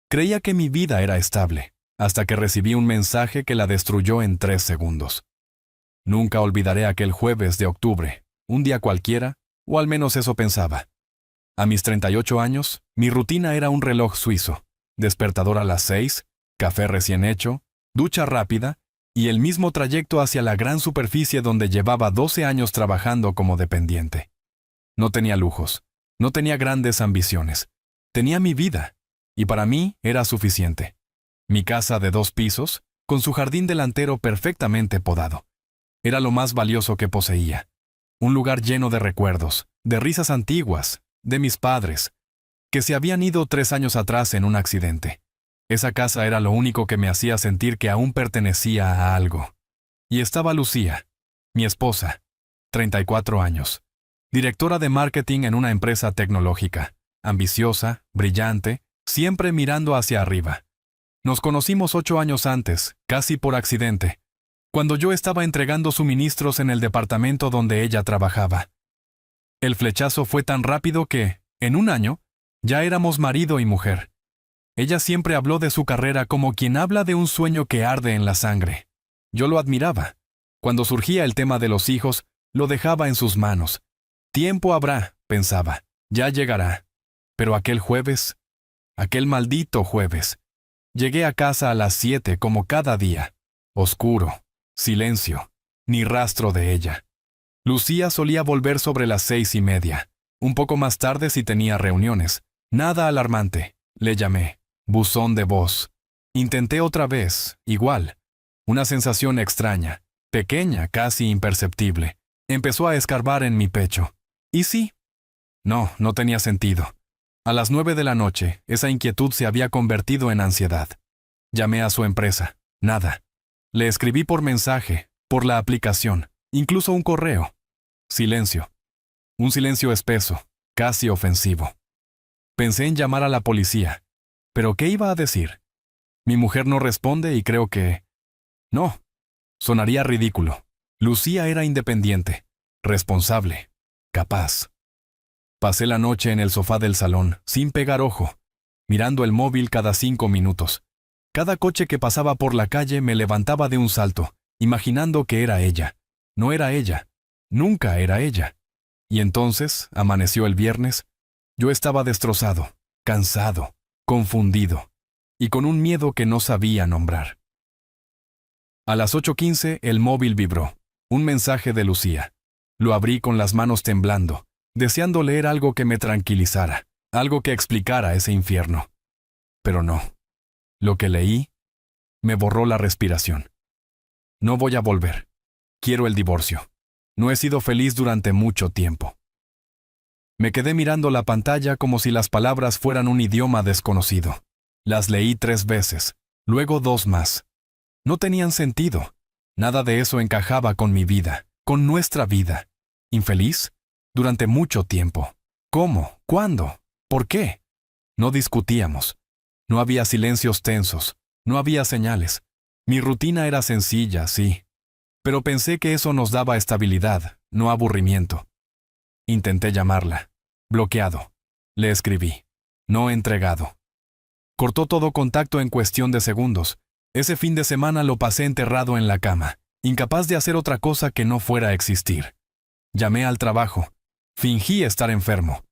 Creía que mi vida era estable, hasta que recibí un mensaje que la destruyó en 3 segundos. Nunca olvidaré aquel jueves de octubre, un día cualquiera, o al menos eso pensaba. A mis 38 años, mi rutina era un reloj suizo, despertador a las 6, café recién hecho, ducha rápida, y el mismo trayecto hacia la gran superficie donde llevaba 12 años trabajando como dependiente. No tenía lujos, no tenía grandes ambiciones. Tenía mi vida, y para mí era suficiente. Mi casa de 2 pisos, con su jardín delantero perfectamente podado. Era lo más valioso que poseía. Un lugar lleno de recuerdos, de risas antiguas, de mis padres, que se habían ido 3 años atrás en un accidente. Esa casa era lo único que me hacía sentir que aún pertenecía a algo. Y estaba Lucía, mi esposa, 34 años, directora de marketing en una empresa tecnológica, ambiciosa, brillante, siempre mirando hacia arriba. Nos conocimos 8 años antes, casi por accidente, cuando yo estaba entregando suministros en el departamento donde ella trabajaba. El flechazo fue tan rápido que, en un año, ya éramos marido y mujer. Ella siempre habló de su carrera como quien habla de un sueño que arde en la sangre. Yo lo admiraba. Cuando surgía el tema de los hijos, lo dejaba en sus manos. Tiempo habrá, pensaba, ya llegará. Pero aquel jueves, aquel maldito jueves, llegué a casa a las 7 como cada día. Oscuro, silencio, ni rastro de ella. Lucía solía volver sobre las 6:30, un poco más tarde si tenía reuniones. Nada alarmante, le llamé. Buzón de voz. Intenté otra vez, igual. Una sensación extraña, pequeña, casi imperceptible. Empezó a escarbar en mi pecho. ¿Y sí? No, no tenía sentido. A las 9 de la noche, esa inquietud se había convertido en ansiedad. Llamé a su empresa. Nada. Le escribí por mensaje, por la aplicación, incluso un correo. Silencio. Un silencio espeso, casi ofensivo. Pensé en llamar a la policía. ¿Pero qué iba a decir? Mi mujer no responde y creo que... No. Sonaría ridículo. Lucía era independiente, responsable, capaz. Pasé la noche en el sofá del salón, sin pegar ojo, mirando el móvil cada 5 minutos. Cada coche que pasaba por la calle me levantaba de un salto, imaginando que era ella. No era ella. Nunca era ella. Y entonces, amaneció el viernes, yo estaba destrozado, cansado, confundido, y con un miedo que no sabía nombrar. A las 8:15 el móvil vibró. Un mensaje de Lucía. Lo abrí con las manos temblando, deseando leer algo que me tranquilizara, algo que explicara ese infierno. Pero no. Lo que leí me borró la respiración. No voy a volver. Quiero el divorcio. No he sido feliz durante mucho tiempo. Me quedé mirando la pantalla como si las palabras fueran un idioma desconocido. Las leí 3 veces, luego 2 más. No tenían sentido. Nada de eso encajaba con mi vida, con nuestra vida. ¿Infeliz? Durante mucho tiempo. ¿Cómo? ¿Cuándo? ¿Por qué? No discutíamos. No había silencios tensos. No había señales. Mi rutina era sencilla, sí. Pero pensé que eso nos daba estabilidad, no aburrimiento. Intenté llamarla. Bloqueado. Le escribí. No entregado. Cortó todo contacto en cuestión de segundos. Ese fin de semana lo pasé enterrado en la cama, incapaz de hacer otra cosa que no fuera a existir. Llamé al trabajo. Fingí estar enfermo.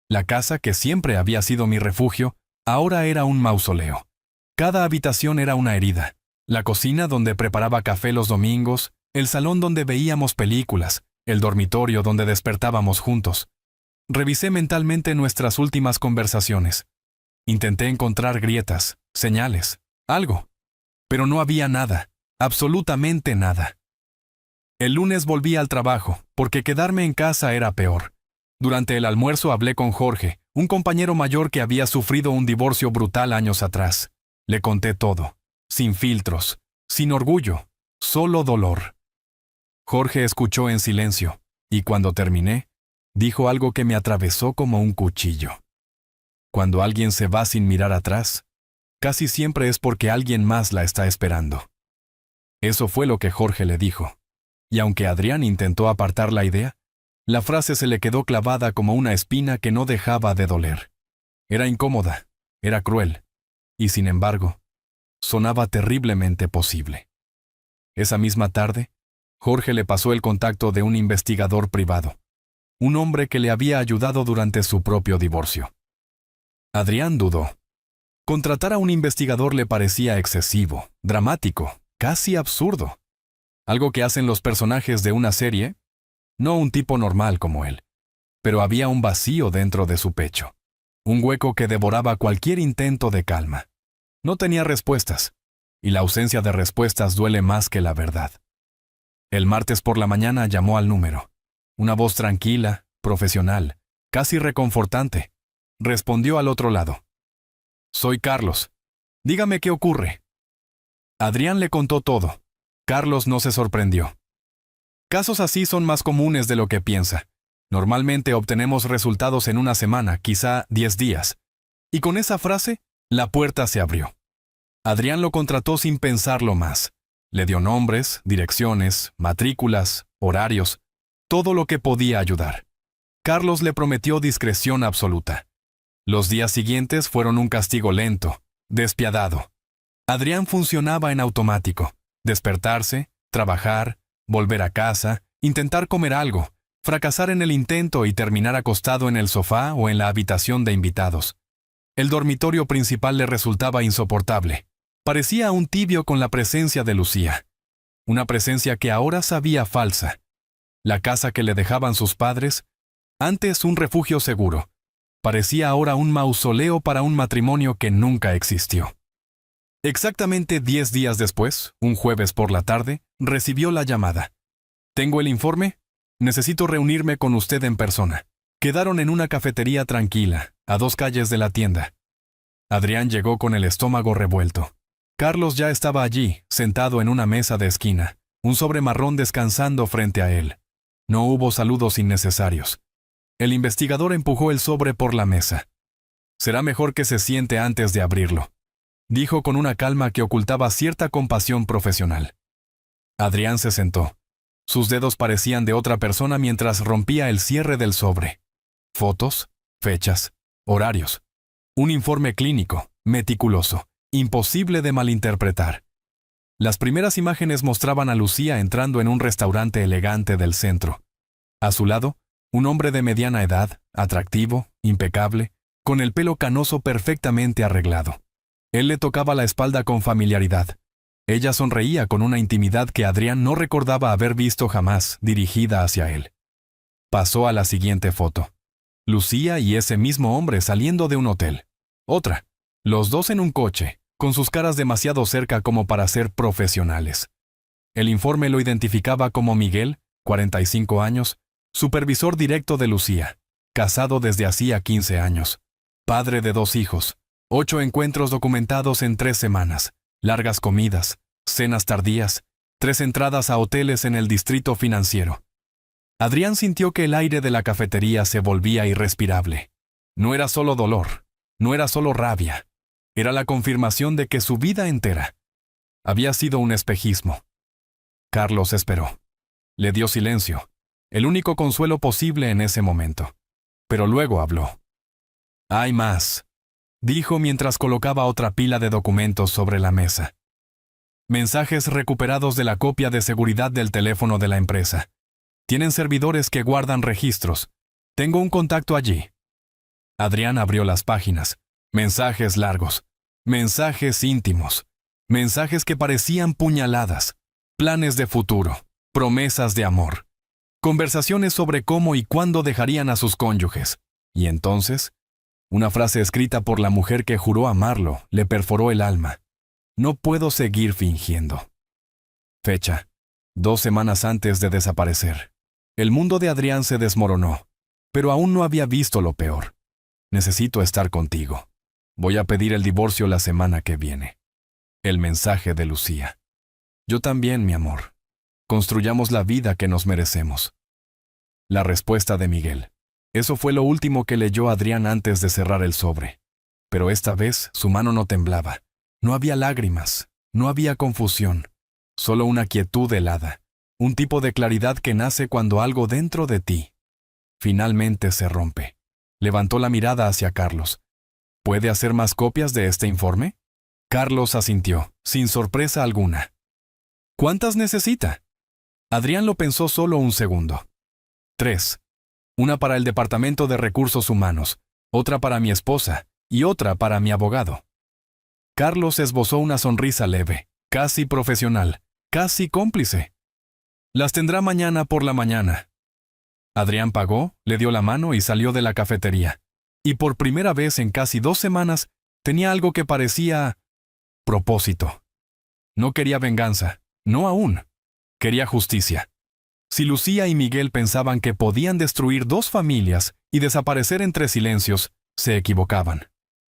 La casa, que siempre había sido mi refugio, ahora era un mausoleo. Cada habitación era una herida. La cocina donde preparaba café los domingos, el salón donde veíamos películas, el dormitorio donde despertábamos juntos. Revisé mentalmente nuestras últimas conversaciones. Intenté encontrar grietas, señales, algo. Pero no había nada, absolutamente nada. El lunes volví al trabajo, porque quedarme en casa era peor. Durante el almuerzo hablé con Jorge, un compañero mayor que había sufrido un divorcio brutal años atrás. Le conté todo, sin filtros, sin orgullo, solo dolor. Jorge escuchó en silencio, y cuando terminé, dijo algo que me atravesó como un cuchillo. Cuando alguien se va sin mirar atrás, casi siempre es porque alguien más la está esperando. Eso fue lo que Jorge le dijo. Y aunque Adrián intentó apartar la idea, la frase se le quedó clavada como una espina que no dejaba de doler. Era incómoda, era cruel. y sin embargo, sonaba terriblemente posible. Esa misma tarde, Jorge le pasó el contacto de un investigador privado, un hombre que le había ayudado durante su propio divorcio. Adrián dudó. Contratar a un investigador le parecía excesivo, dramático, casi absurdo. Algo que hacen los personajes de una serie, no un tipo normal como él. Pero había un vacío dentro de su pecho, un hueco que devoraba cualquier intento de calma. No tenía respuestas, y la ausencia de respuestas duele más que la verdad. El martes por la mañana llamó al número. Una voz tranquila, profesional, casi reconfortante, respondió al otro lado. «Soy Carlos. Dígame qué ocurre». Adrián le contó todo. Carlos no se sorprendió. Casos así son más comunes de lo que piensa. Normalmente obtenemos resultados en una semana, quizá 10 días. Y con esa frase, la puerta se abrió. Adrián lo contrató sin pensarlo más. Le dio nombres, direcciones, matrículas, horarios, todo lo que podía ayudar. Carlos le prometió discreción absoluta. Los días siguientes fueron un castigo lento, despiadado. Adrián funcionaba en automático. Despertarse, trabajar, volver a casa, intentar comer algo, fracasar en el intento y terminar acostado en el sofá o en la habitación de invitados. El dormitorio principal le resultaba insoportable. Parecía un tibio con la presencia de Lucía. Una presencia que ahora sabía falsa. La casa que le dejaban sus padres, antes un refugio seguro, parecía ahora un mausoleo para un matrimonio que nunca existió. Exactamente 10 días después, un jueves por la tarde, recibió la llamada. «¿Tengo el informe? Necesito reunirme con usted en persona». Quedaron en una cafetería tranquila, a 2 calles de la tienda. Adrián llegó con el estómago revuelto. Carlos ya estaba allí, sentado en una mesa de esquina, un sobre marrón descansando frente a él. No hubo saludos innecesarios. El investigador empujó el sobre por la mesa. «Será mejor que se siente antes de abrirlo», dijo con una calma que ocultaba cierta compasión profesional. Adrián se sentó. Sus dedos parecían de otra persona mientras rompía el cierre del sobre. Fotos, fechas, horarios. Un informe clínico, meticuloso, imposible de malinterpretar. Las primeras imágenes mostraban a Lucía entrando en un restaurante elegante del centro. A su lado, un hombre de mediana edad, atractivo, impecable, con el pelo canoso perfectamente arreglado. Él le tocaba la espalda con familiaridad. Ella sonreía con una intimidad que Adrián no recordaba haber visto jamás dirigida hacia él. Pasó a la siguiente foto. Lucía y ese mismo hombre saliendo de un hotel. Otra. Los dos en un coche, con sus caras demasiado cerca como para ser profesionales. El informe lo identificaba como Miguel, 45 años, supervisor directo de Lucía, casado desde hacía 15 años, padre de 2 hijos, 8 encuentros documentados en 3 semanas, largas comidas, cenas tardías, 3 entradas a hoteles en el distrito financiero. Adrián sintió que el aire de la cafetería se volvía irrespirable. No era solo dolor, no era solo rabia, era la confirmación de que su vida entera había sido un espejismo. Carlos esperó. Le dio silencio, el único consuelo posible en ese momento. Pero luego habló. «Hay más», dijo mientras colocaba otra pila de documentos sobre la mesa. «Mensajes recuperados de la copia de seguridad del teléfono de la empresa. Tienen servidores que guardan registros. Tengo un contacto allí». Adrián abrió las páginas. Mensajes largos. Mensajes íntimos. Mensajes que parecían puñaladas. Planes de futuro. Promesas de amor. Conversaciones sobre cómo y cuándo dejarían a sus cónyuges. Y entonces, una frase escrita por la mujer que juró amarlo le perforó el alma. «No puedo seguir fingiendo». Fecha. 2 semanas antes de desaparecer. El mundo de Adrián se desmoronó, pero aún no había visto lo peor. «Necesito estar contigo. Voy a pedir el divorcio la semana que viene». El mensaje de Lucía. «Yo también, mi amor. Construyamos la vida que nos merecemos». La respuesta de Miguel. Eso fue lo último que leyó Adrián antes de cerrar el sobre. Pero esta vez su mano no temblaba. No había lágrimas, no había confusión, solo una quietud helada, un tipo de claridad que nace cuando algo dentro de ti finalmente se rompe. Levantó la mirada hacia Carlos. «¿Puede hacer más copias de este informe?». Carlos asintió, sin sorpresa alguna. ¿Cuántas necesita? Adrián lo pensó solo un segundo. 3. Una para el Departamento de Recursos Humanos, otra para mi esposa y otra para mi abogado. Carlos esbozó una sonrisa leve, casi profesional, casi cómplice. Las tendrá mañana por la mañana. Adrián pagó, le dio la mano y salió de la cafetería. Y por primera vez en casi 2 semanas tenía algo que parecía propósito. No quería venganza, no aún. Quería justicia. Si Lucía y Miguel pensaban que podían destruir 2 familias y desaparecer entre silencios, se equivocaban.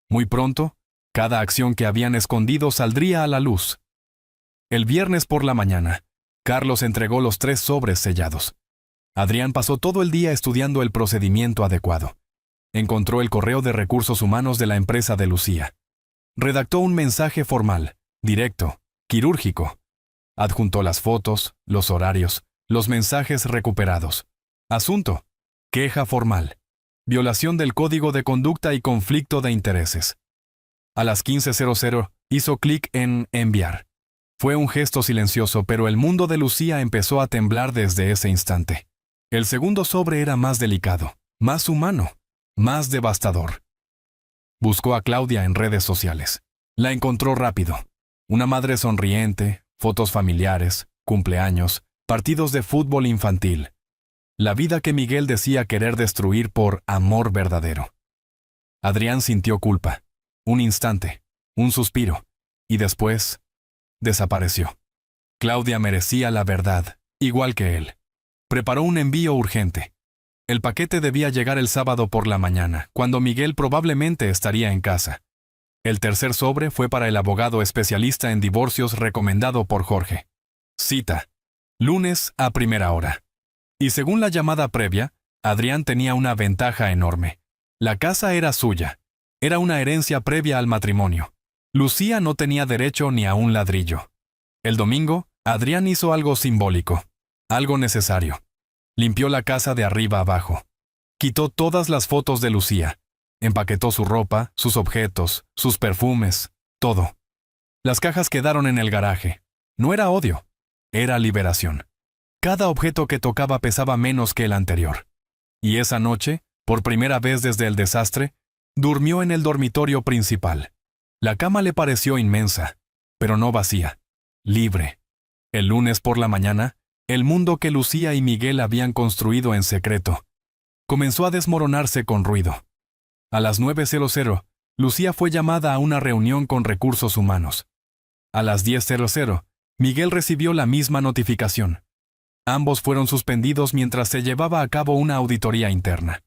Muy pronto, cada acción que habían escondido saldría a la luz. El viernes por la mañana, Carlos entregó los 3 sobres sellados. Adrián pasó todo el día estudiando el procedimiento adecuado. Encontró el correo de recursos humanos de la empresa de Lucía. Redactó un mensaje formal, directo, quirúrgico. Adjuntó las fotos, los horarios, los mensajes recuperados. Asunto: queja formal. Violación del código de conducta y conflicto de intereses. A las 15:00 hizo clic en enviar. Fue un gesto silencioso, pero el mundo de Lucía empezó a temblar desde ese instante. El segundo sobre era más delicado, más humano, más devastador. Buscó a Claudia en redes sociales. La encontró rápido. Una madre sonriente, fotos familiares, cumpleaños, partidos de fútbol infantil. La vida que Miguel decía querer destruir por amor verdadero. Adrián sintió culpa. Un instante, un suspiro, y después desapareció. Claudia merecía la verdad, igual que él. Preparó un envío urgente. El paquete debía llegar el sábado por la mañana, cuando Miguel probablemente estaría en casa. El tercer sobre fue para el abogado especialista en divorcios recomendado por Jorge. Cita: lunes a primera hora. Y según la llamada previa, Adrián tenía una ventaja enorme. La casa era suya. Era una herencia previa al matrimonio. Lucía no tenía derecho ni a un ladrillo. El domingo, Adrián hizo algo simbólico, algo necesario. Limpió la casa de arriba abajo. Quitó todas las fotos de Lucía. Empaquetó su ropa, sus objetos, sus perfumes, todo. Las cajas quedaron en el garaje. No era odio, era liberación. Cada objeto que tocaba pesaba menos que el anterior. Y esa noche, por primera vez desde el desastre, durmió en el dormitorio principal. La cama le pareció inmensa, pero no vacía, libre. El lunes por la mañana, el mundo que Lucía y Miguel habían construido en secreto comenzó a desmoronarse con ruido. A las 9:00, Lucía fue llamada a una reunión con recursos humanos. A las 10:00, Miguel recibió la misma notificación. Ambos fueron suspendidos mientras se llevaba a cabo una auditoría interna.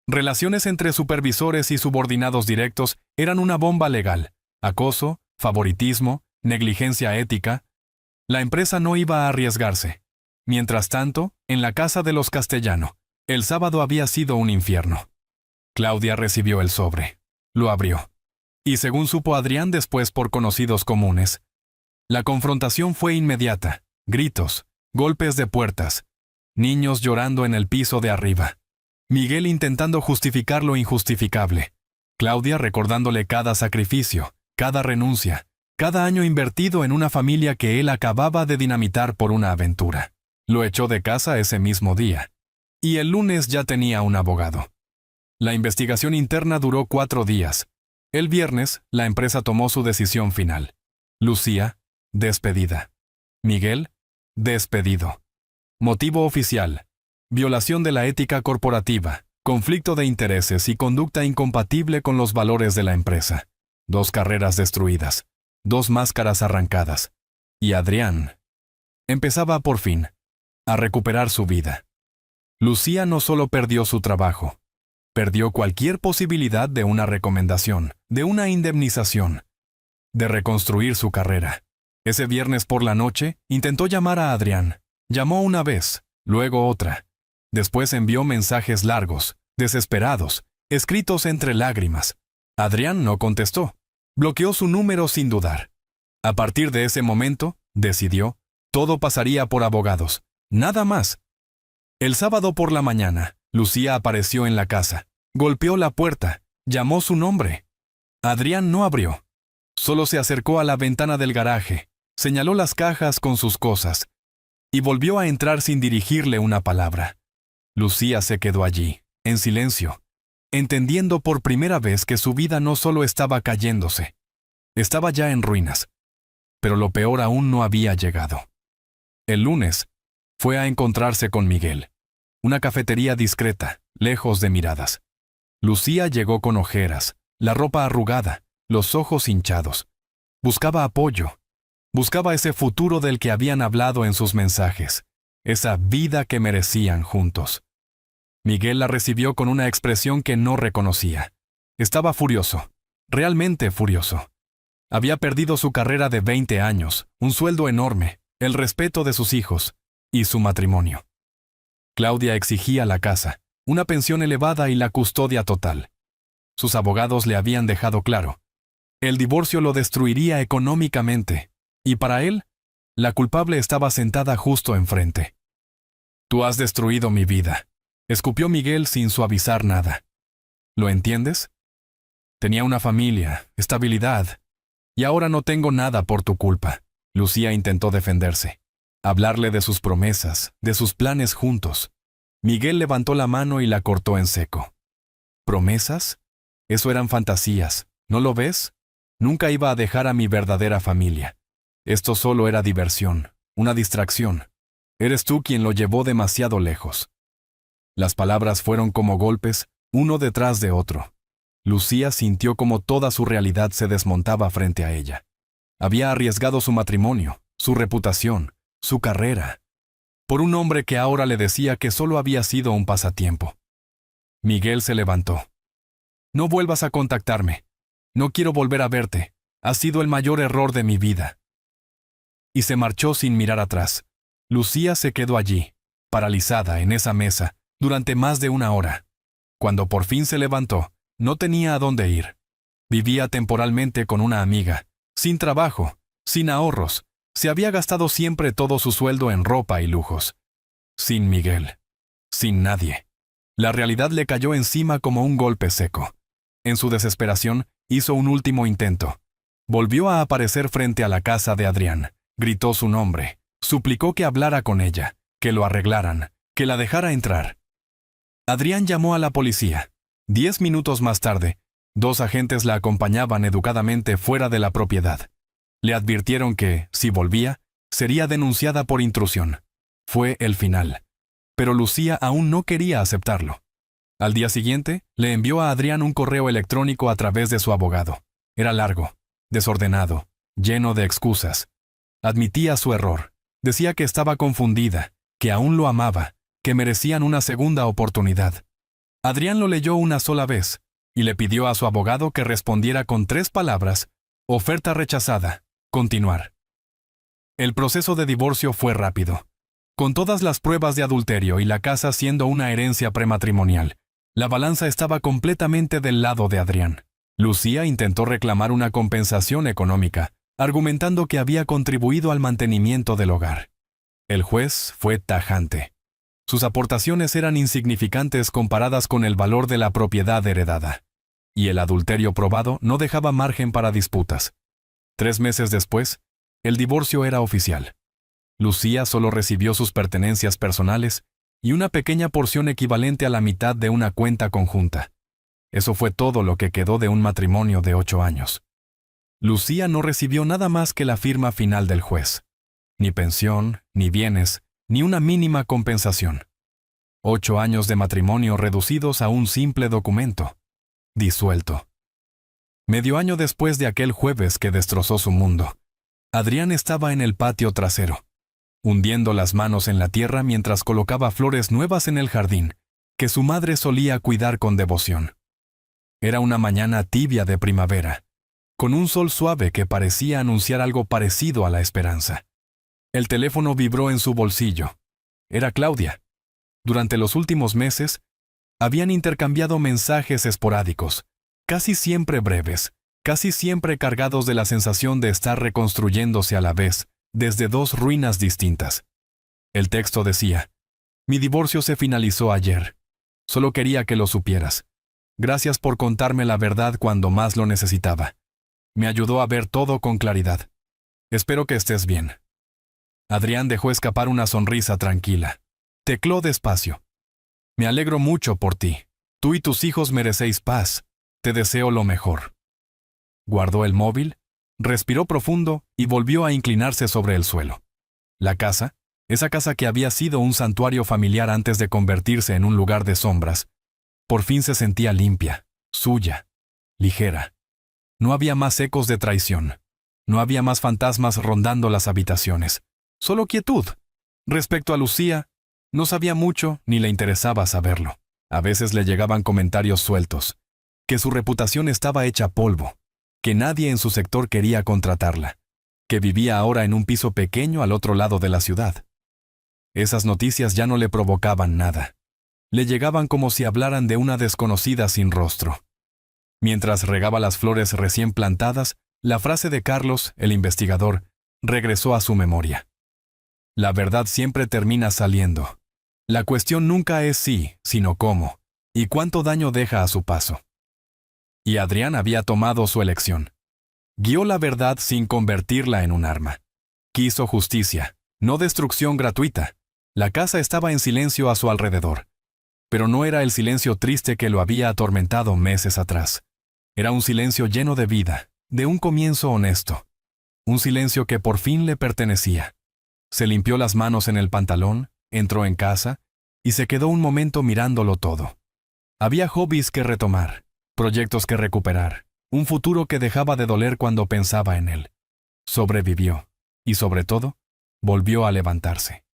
Relaciones entre supervisores y subordinados directos eran una bomba legal. Acoso, favoritismo, negligencia ética. La empresa no iba a arriesgarse. Mientras tanto, en la casa de los Castellano, el sábado había sido un infierno. Claudia recibió el sobre. Lo abrió. Y según supo Adrián después por conocidos comunes, la confrontación fue inmediata. Gritos, golpes de puertas, niños llorando en el piso de arriba. Miguel intentando justificar lo injustificable. Claudia recordándole cada sacrificio, cada renuncia, cada año invertido en una familia que él acababa de dinamitar por una aventura. Lo echó de casa ese mismo día. Y el lunes ya tenía un abogado. La investigación interna duró 4 días. El viernes, la empresa tomó su decisión final. Lucía, despedida. Miguel, despedido. Motivo oficial: violación de la ética corporativa, conflicto de intereses y conducta incompatible con los valores de la empresa. 2 carreras destruidas, 2 máscaras arrancadas. Y Adrián empezaba por fin a recuperar su vida. Lucía no solo perdió su trabajo, perdió cualquier posibilidad de una recomendación, de una indemnización, de reconstruir su carrera. Ese viernes por la noche, intentó llamar a Adrián. Llamó una vez, luego otra. Después envió mensajes largos, desesperados, escritos entre lágrimas. Adrián no contestó. Bloqueó su número sin dudar. A partir de ese momento, decidió, todo pasaría por abogados. Nada más. El sábado por la mañana, Lucía apareció en la casa. Golpeó la puerta. Llamó su nombre. Adrián no abrió. Solo se acercó a la ventana del garaje, señaló las cajas con sus cosas y volvió a entrar sin dirigirle una palabra. Lucía se quedó allí, en silencio, entendiendo por primera vez que su vida no solo estaba cayéndose, estaba ya en ruinas. Pero lo peor aún no había llegado. El lunes, fue a encontrarse con Miguel. Una cafetería discreta, lejos de miradas. Lucía llegó con ojeras, la ropa arrugada, los ojos hinchados. Buscaba apoyo. Buscaba ese futuro del que habían hablado en sus mensajes, esa vida que merecían juntos. Miguel la recibió con una expresión que no reconocía. Estaba furioso, realmente furioso. Había perdido su carrera de 20 años, un sueldo enorme, el respeto de sus hijos y su matrimonio. Claudia exigía la casa, una pensión elevada y la custodia total. Sus abogados le habían dejado claro. El divorcio lo destruiría económicamente, y para él, la culpable estaba sentada justo enfrente. «Tú has destruido mi vida», escupió Miguel sin suavizar nada. «¿Lo entiendes? Tenía una familia, estabilidad, y ahora no tengo nada por tu culpa». Lucía intentó defenderse, hablarle de sus promesas, de sus planes juntos. Miguel levantó la mano y la cortó en seco. ¿Promesas? Eso eran fantasías, ¿no lo ves? Nunca iba a dejar a mi verdadera familia. Esto solo era diversión, una distracción. Eres tú quien lo llevó demasiado lejos. Las palabras fueron como golpes, uno detrás de otro. Lucía sintió como toda su realidad se desmontaba frente a ella. Había arriesgado su matrimonio, su reputación, su carrera, por un hombre que ahora le decía que solo había sido un pasatiempo. Miguel se levantó. «No vuelvas a contactarme. No quiero volver a verte. Ha sido el mayor error de mi vida». Y se marchó sin mirar atrás. Lucía se quedó allí, paralizada en esa mesa, durante más de una hora. Cuando por fin se levantó, no tenía a dónde ir. Vivía temporalmente con una amiga, sin trabajo, sin ahorros. Se había gastado siempre todo su sueldo en ropa y lujos. Sin Miguel. Sin nadie. La realidad le cayó encima como un golpe seco. En su desesperación, hizo un último intento. Volvió a aparecer frente a la casa de Adrián. Gritó su nombre. Suplicó que hablara con ella, que lo arreglaran, que la dejara entrar. Adrián llamó a la policía. 10 minutos más tarde, 2 agentes la acompañaban educadamente fuera de la propiedad. Le advirtieron que, si volvía, sería denunciada por intrusión. Fue el final. Pero Lucía aún no quería aceptarlo. Al día siguiente, le envió a Adrián un correo electrónico a través de su abogado. Era largo, desordenado, lleno de excusas. Admitía su error. Decía que estaba confundida, que aún lo amaba, que merecían una segunda oportunidad. Adrián lo leyó una sola vez y le pidió a su abogado que respondiera con 3 palabras: oferta rechazada, continuar. El proceso de divorcio fue rápido. Con todas las pruebas de adulterio y la casa siendo una herencia prematrimonial, la balanza estaba completamente del lado de Adrián. Lucía intentó reclamar una compensación económica, argumentando que había contribuido al mantenimiento del hogar. El juez fue tajante. Sus aportaciones eran insignificantes comparadas con el valor de la propiedad heredada. Y el adulterio probado no dejaba margen para disputas. 3 meses después, el divorcio era oficial. Lucía solo recibió sus pertenencias personales y una pequeña porción equivalente a la mitad de una cuenta conjunta. Eso fue todo lo que quedó de un matrimonio de 8 años. Lucía no recibió nada más que la firma final del juez. Ni pensión, ni bienes, ni una mínima compensación. 8 años de matrimonio reducidos a un simple documento. Disuelto. Medio año después de aquel jueves que destrozó su mundo, Adrián estaba en el patio trasero, hundiendo las manos en la tierra mientras colocaba flores nuevas en el jardín, que su madre solía cuidar con devoción. Era una mañana tibia de primavera, con un sol suave que parecía anunciar algo parecido a la esperanza. El teléfono vibró en su bolsillo. Era Claudia. Durante los últimos meses, habían intercambiado mensajes esporádicos, casi siempre breves, casi siempre cargados de la sensación de estar reconstruyéndose a la vez, desde 2 ruinas distintas. El texto decía: «Mi divorcio se finalizó ayer. Solo quería que lo supieras. Gracias por contarme la verdad cuando más lo necesitaba. Me ayudó a ver todo con claridad. Espero que estés bien. Adrián dejó escapar una sonrisa tranquila. Tecló despacio. Me alegro mucho por ti. Tú y tus hijos merecéis paz. Te deseo lo mejor. Guardó el móvil, respiró profundo y volvió a inclinarse sobre el suelo. La casa, esa casa que había sido un santuario familiar antes de convertirse en un lugar de sombras, por fin se sentía limpia, suya, ligera. No había más ecos de traición. No había más fantasmas rondando las habitaciones. Solo quietud. Respecto a Lucía, no sabía mucho ni le interesaba saberlo. A veces le llegaban comentarios sueltos, que su reputación estaba hecha polvo, que nadie en su sector quería contratarla, que vivía ahora en un piso pequeño al otro lado de la ciudad. Esas noticias ya no le provocaban nada. Le llegaban como si hablaran de una desconocida sin rostro. Mientras regaba las flores recién plantadas, la frase de Carlos, el investigador, regresó a su memoria. La verdad siempre termina saliendo. La cuestión nunca es sí, sino cómo, y cuánto daño deja a su paso. Y Adrián había tomado su elección. Guió la verdad sin convertirla en un arma. Quiso justicia, no destrucción gratuita. La casa estaba en silencio a su alrededor. Pero no era el silencio triste que lo había atormentado meses atrás. Era un silencio lleno de vida, de un comienzo honesto. Un silencio que por fin le pertenecía. Se limpió las manos en el pantalón, entró en casa y se quedó un momento mirándolo todo. Había hobbies que retomar, proyectos que recuperar, un futuro que dejaba de doler cuando pensaba en él. Sobrevivió y, sobre todo, volvió a levantarse.